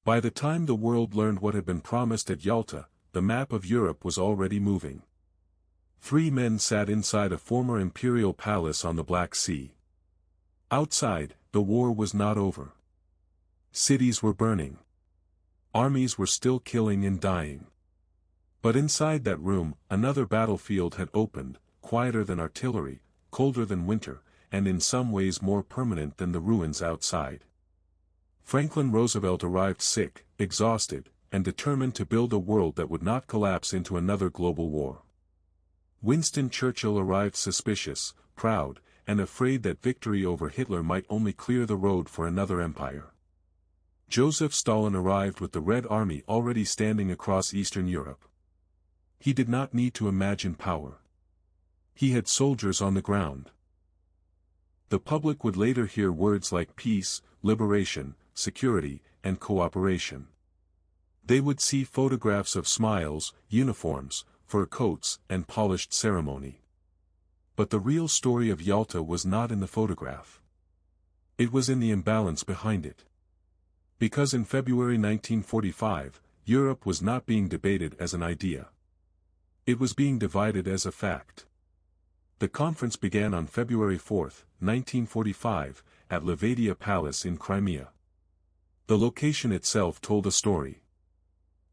By the time the world learned what had been promised at Yalta, the map of Europe was already moving. Three men sat inside a former imperial palace on the Black Sea. Outside, the war was not over. Cities were burning. Armies were still killing and dying. But inside that room, another battlefield had opened, quieter than artillery, colder than winter, and in some ways more permanent than the ruins outside. Franklin Roosevelt arrived sick, exhausted, and determined to build a world that would not collapse into another global war. Winston Churchill arrived suspicious, proud, and afraid that victory over Hitler might only clear the road for another empire. Joseph Stalin arrived with the Red Army already standing across Eastern Europe. He did not need to imagine power. He had soldiers on the ground. The public would later hear words like peace, liberation, security, and cooperation. They would see photographs of smiles, uniforms, fur coats, and polished ceremony. But the real story of Yalta was not in the photograph. It was in the imbalance behind it. Because in February 1945, Europe was not being debated as an idea. It was being divided as a fact. The conference began on February 4, 1945, at Levadia Palace in Crimea. The location itself told a story.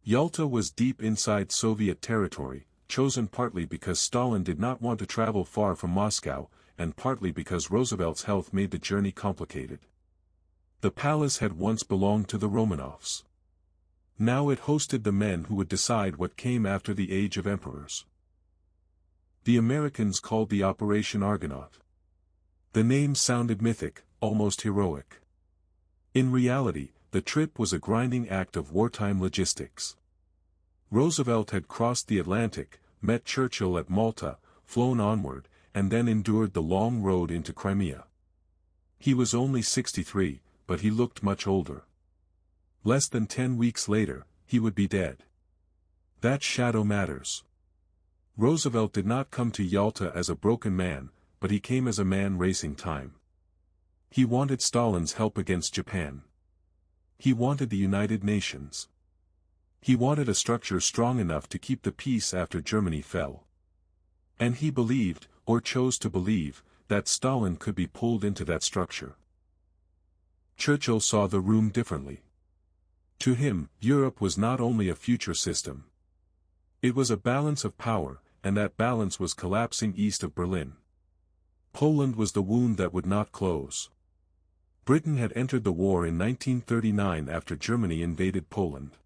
Yalta was deep inside Soviet territory, chosen partly because Stalin did not want to travel far from Moscow, and partly because Roosevelt's health made the journey complicated. The palace had once belonged to the Romanovs. Now it hosted the men who would decide what came after the age of emperors. The Americans called the Operation Argonaut. The name sounded mythic, almost heroic. In reality, the trip was a grinding act of wartime logistics. Roosevelt had crossed the Atlantic, met Churchill at Malta, flown onward, and then endured the long road into Crimea. He was only 63, but he looked much older. Less than 10 weeks later, he would be dead. That shadow matters. Roosevelt did not come to Yalta as a broken man, but he came as a man racing time. He wanted Stalin's help against Japan. He wanted the United Nations. He wanted a structure strong enough to keep the peace after Germany fell. And he believed, or chose to believe, that Stalin could be pulled into that structure. Churchill saw the room differently. To him, Europe was not only a future system. It was a balance of power, and that balance was collapsing east of Berlin. Poland was the wound that would not close. Britain had entered the war in 1939 after Germany invaded Poland.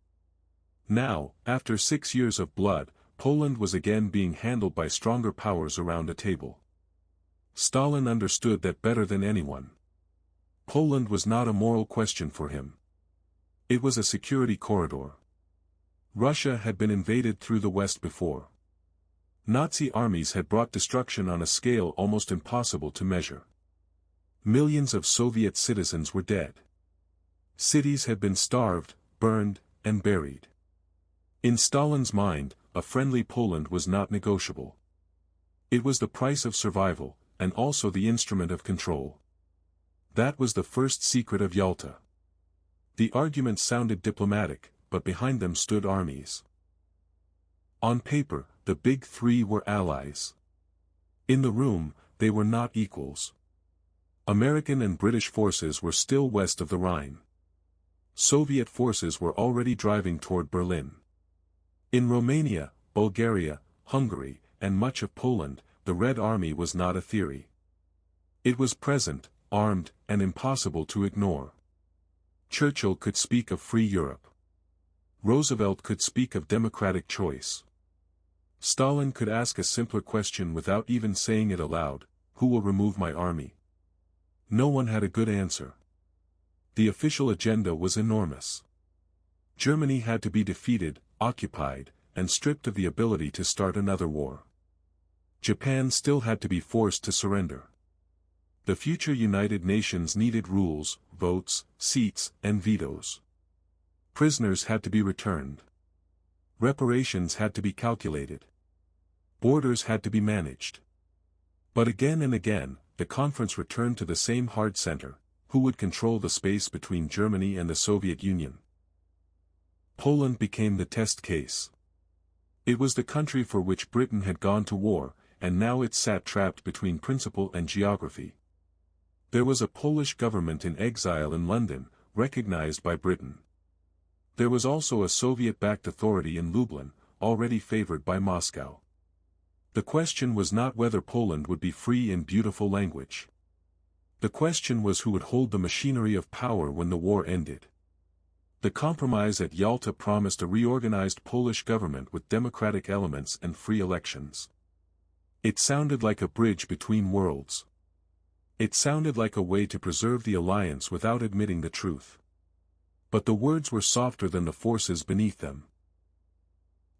Now, after 6 years of blood, Poland was again being handled by stronger powers around a table. Stalin understood that better than anyone. Poland was not a moral question for him. It was a security corridor. Russia had been invaded through the west before. Nazi armies had brought destruction on a scale almost impossible to measure. Millions of Soviet citizens were dead. Cities had been starved, burned, and buried. In Stalin's mind, a friendly Poland was not negotiable. It was the price of survival, and also the instrument of control. That was the first secret of Yalta. The arguments sounded diplomatic, but behind them stood armies. On paper, the big three were allies. In the room, they were not equals. American and British forces were still west of the Rhine. Soviet forces were already driving toward Berlin. In Romania, Bulgaria, Hungary, and much of Poland, the Red Army was not a theory. It was present, armed, and impossible to ignore. Churchill could speak of free Europe. Roosevelt could speak of democratic choice. Stalin could ask a simpler question without even saying it aloud: who will remove my army? No one had a good answer. The official agenda was enormous. Germany had to be defeated, occupied, and stripped of the ability to start another war. Japan still had to be forced to surrender. The future United Nations needed rules, votes, seats, and vetoes. Prisoners had to be returned. Reparations had to be calculated. Borders had to be managed. But again and again, the conference returned to the same hard center: who would control the space between Germany and the Soviet Union? Poland became the test case. It was the country for which Britain had gone to war, and now it sat trapped between principle and geography. There was a Polish government in exile in London, recognized by Britain. There was also a Soviet-backed authority in Lublin, already favored by Moscow. The question was not whether Poland would be free in beautiful language. The question was who would hold the machinery of power when the war ended. The compromise at Yalta promised a reorganized Polish government with democratic elements and free elections. It sounded like a bridge between worlds. It sounded like a way to preserve the alliance without admitting the truth. But the words were softer than the forces beneath them.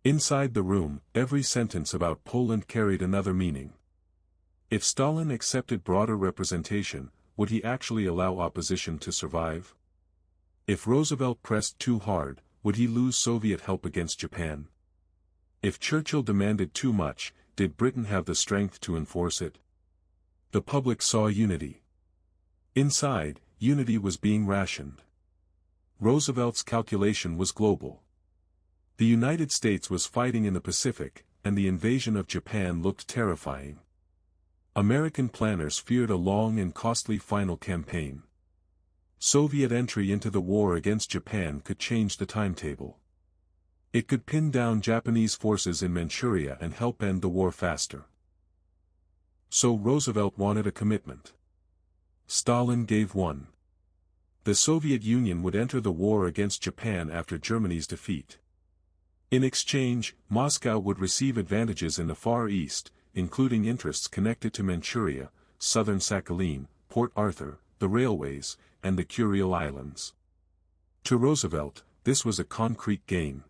Inside the room, every sentence about Poland carried another meaning. If Stalin accepted broader representation, would he actually allow opposition to survive? If Roosevelt pressed too hard, would he lose Soviet help against Japan? If Churchill demanded too much, did Britain have the strength to enforce it? The public saw unity. Inside, unity was being rationed. Roosevelt's calculation was global. The United States was fighting in the Pacific, and the invasion of Japan looked terrifying. American planners feared a long and costly final campaign. Soviet entry into the war against Japan could change the timetable. It could pin down Japanese forces in Manchuria and help end the war faster. So Roosevelt wanted a commitment. Stalin gave one. The Soviet Union would enter the war against Japan after Germany's defeat. In exchange, Moscow would receive advantages in the Far East, including interests connected to Manchuria, southern Sakhalin, Port Arthur, the railways, and the Kuril Islands. To Roosevelt, this was a concrete gain.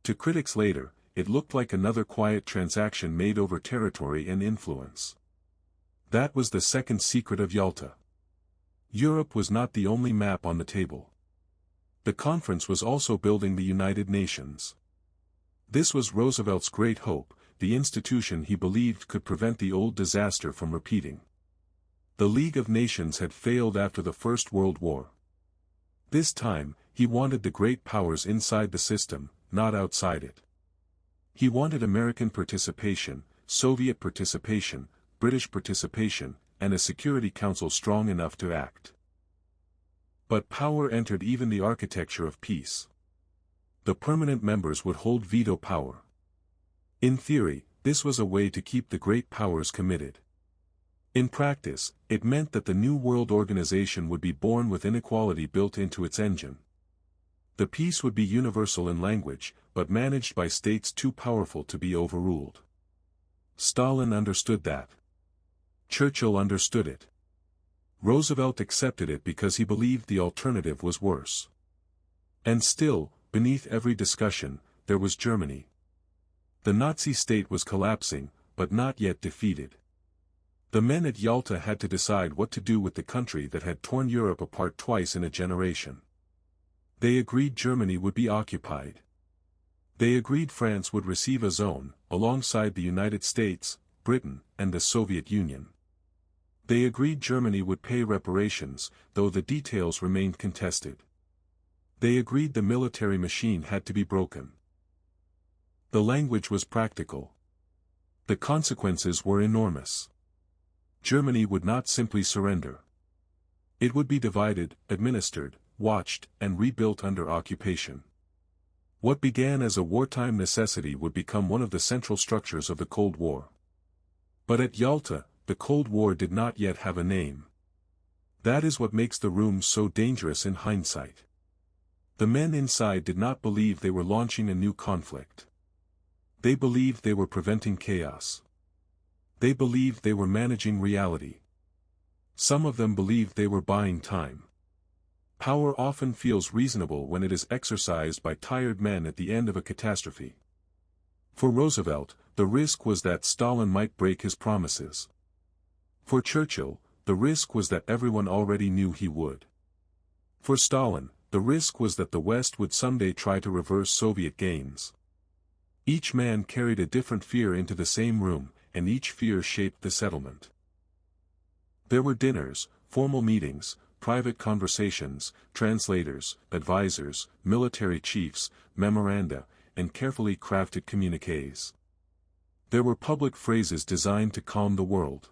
To critics later, it looked like another quiet transaction made over territory and influence. That was the second secret of Yalta. Europe was not the only map on the table. The conference was also building the United Nations. This was Roosevelt's great hope, the institution he believed could prevent the old disaster from repeating. The League of Nations had failed after the First World War. This time, he wanted the great powers inside the system, not outside it. He wanted American participation, Soviet participation, British participation, and a Security Council strong enough to act. But power entered even the architecture of peace. The permanent members would hold veto power. In theory, this was a way to keep the great powers committed. In practice, it meant that the New World Organization would be born with inequality built into its engine. The peace would be universal in language, but managed by states too powerful to be overruled. Stalin understood that. Churchill understood it. Roosevelt accepted it because he believed the alternative was worse. And still, beneath every discussion, there was Germany. The Nazi state was collapsing, but not yet defeated. The men at Yalta had to decide what to do with the country that had torn Europe apart twice in a generation. They agreed Germany would be occupied. They agreed France would receive a zone, alongside the United States, Britain, and the Soviet Union. They agreed Germany would pay reparations, though the details remained contested. They agreed the military machine had to be broken. The language was practical. The consequences were enormous. Germany would not simply surrender. It would be divided, administered, watched, and rebuilt under occupation. What began as a wartime necessity would become one of the central structures of the Cold War. But at Yalta, the Cold War did not yet have a name. That is what makes the room so dangerous in hindsight. The men inside did not believe they were launching a new conflict. They believed they were preventing chaos. They believed they were managing reality. Some of them believed they were buying time. Power often feels reasonable when it is exercised by tired men at the end of a catastrophe. For Roosevelt, the risk was that Stalin might break his promises. For Churchill, the risk was that everyone already knew he would. For Stalin, the risk was that the West would someday try to reverse Soviet gains. Each man carried a different fear into the same room, and each fear shaped the settlement. There were dinners, formal meetings, private conversations, translators, advisors, military chiefs, memoranda, and carefully crafted communiques. There were public phrases designed to calm the world.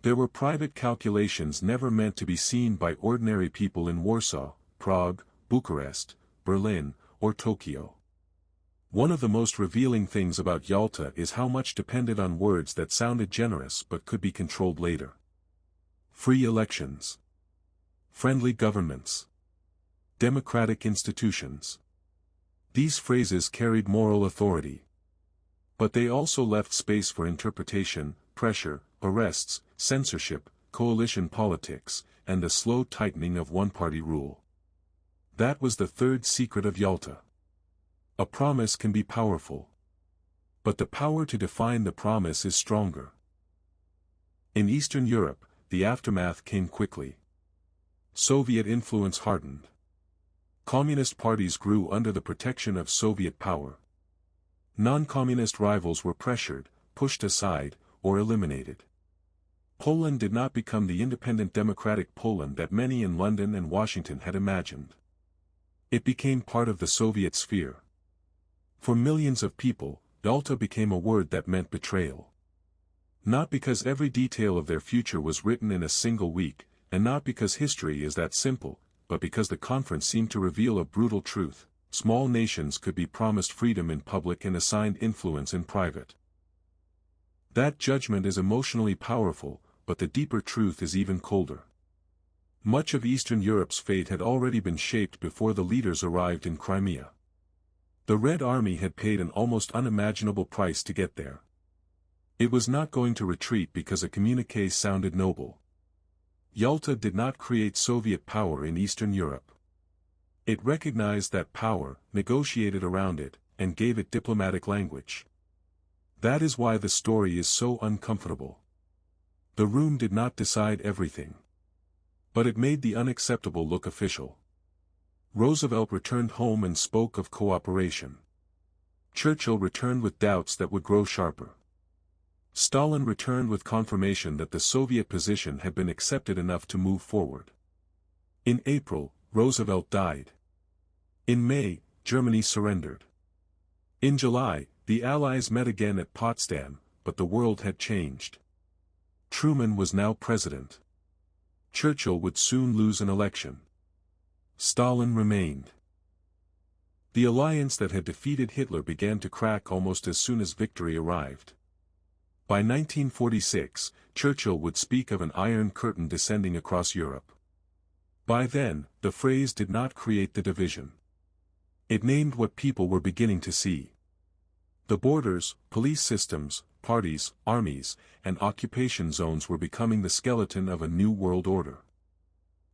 There were private calculations never meant to be seen by ordinary people in Warsaw, Prague, Bucharest, Berlin, or Tokyo. One of the most revealing things about Yalta is how much depended on words that sounded generous but could be controlled later. Free elections. Friendly governments. Democratic institutions. These phrases carried moral authority. But they also left space for interpretation, pressure, arrests, censorship, coalition politics, and the slow tightening of one-party rule. That was the third secret of Yalta. A promise can be powerful. But the power to define the promise is stronger. In Eastern Europe, the aftermath came quickly. Soviet influence hardened. Communist parties grew under the protection of Soviet power. Non-communist rivals were pressured, pushed aside, or eliminated. Poland did not become the independent democratic Poland that many in London and Washington had imagined. It became part of the Soviet sphere. For millions of people, Yalta became a word that meant betrayal. Not because every detail of their future was written in a single week, and not because history is that simple, but because the conference seemed to reveal a brutal truth: small nations could be promised freedom in public and assigned influence in private. That judgment is emotionally powerful, but the deeper truth is even colder. Much of Eastern Europe's fate had already been shaped before the leaders arrived in Crimea. The Red Army had paid an almost unimaginable price to get there. It was not going to retreat because a communiqué sounded noble. Yalta did not create Soviet power in Eastern Europe. It recognized that power, negotiated around it, and gave it diplomatic language. That is why the story is so uncomfortable. The room did not decide everything. But it made the unacceptable look official. Roosevelt returned home and spoke of cooperation. Churchill returned with doubts that would grow sharper. Stalin returned with confirmation that the Soviet position had been accepted enough to move forward. In April, Roosevelt died. In May, Germany surrendered. In July, the Allies met again at Potsdam, but the world had changed. Truman was now president. Churchill would soon lose an election. Stalin remained. The alliance that had defeated Hitler began to crack almost as soon as victory arrived. By 1946, Churchill would speak of an iron curtain descending across Europe. By then, the phrase did not create the division. It named what people were beginning to see. The borders, police systems, parties, armies, and occupation zones were becoming the skeleton of a new world order.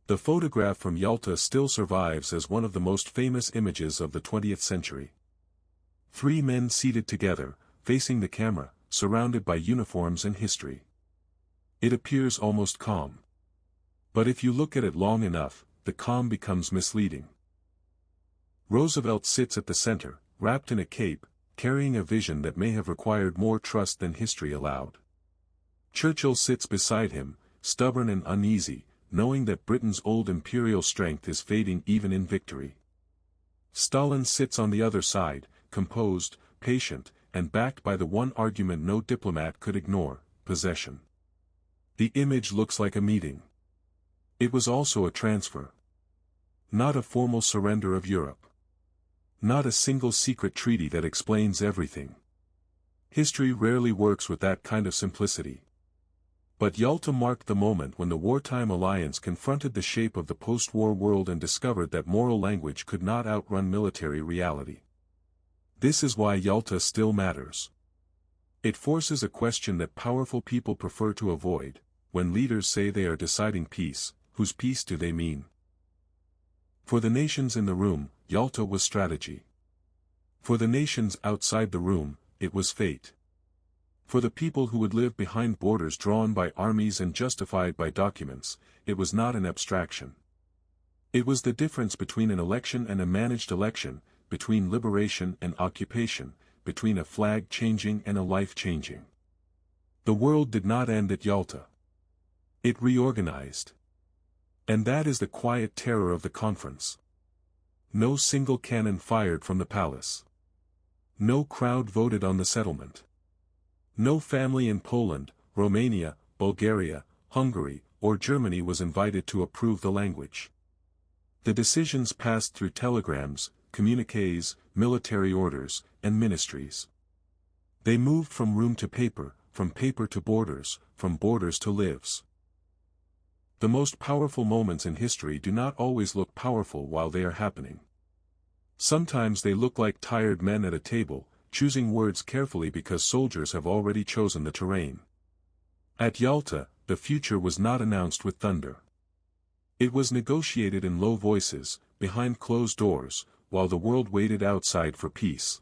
The photograph from Yalta still survives as one of the most famous images of the 20th century. Three men seated together, facing the camera, surrounded by uniforms and history. It appears almost calm. But if you look at it long enough, the calm becomes misleading. Roosevelt sits at the center, wrapped in a cape, carrying a vision that may have required more trust than history allowed. Churchill sits beside him, stubborn and uneasy, knowing that Britain's old imperial strength is fading even in victory. Stalin sits on the other side, composed, patient, and backed by the one argument no diplomat could ignore: possession. The image looks like a meeting. It was also a transfer. Not a formal surrender of Europe. Not a single secret treaty that explains everything. History rarely works with that kind of simplicity. But Yalta marked the moment when the wartime alliance confronted the shape of the post-war world and discovered that moral language could not outrun military reality. This is why Yalta still matters. It forces a question that powerful people prefer to avoid: when leaders say they are deciding peace, whose peace do they mean? For the nations in the room, Yalta was strategy. For the nations outside the room, it was fate. For the people who would live behind borders drawn by armies and justified by documents, it was not an abstraction. It was the difference between an election and a managed election, between liberation and occupation, between a flag changing and a life changing. The world did not end at Yalta. It reorganized. And that is the quiet terror of the conference. No single cannon fired from the palace. No crowd voted on the settlement. No family in Poland, Romania, Bulgaria, Hungary, or Germany was invited to approve the language. The decisions passed through telegrams, communiques, military orders, and ministries. They moved from room to paper, from paper to borders, from borders to lives. The most powerful moments in history do not always look powerful while they are happening. Sometimes they look like tired men at a table, choosing words carefully because soldiers have already chosen the terrain. At Yalta, the future was not announced with thunder. It was negotiated in low voices, behind closed doors, while the world waited outside for peace.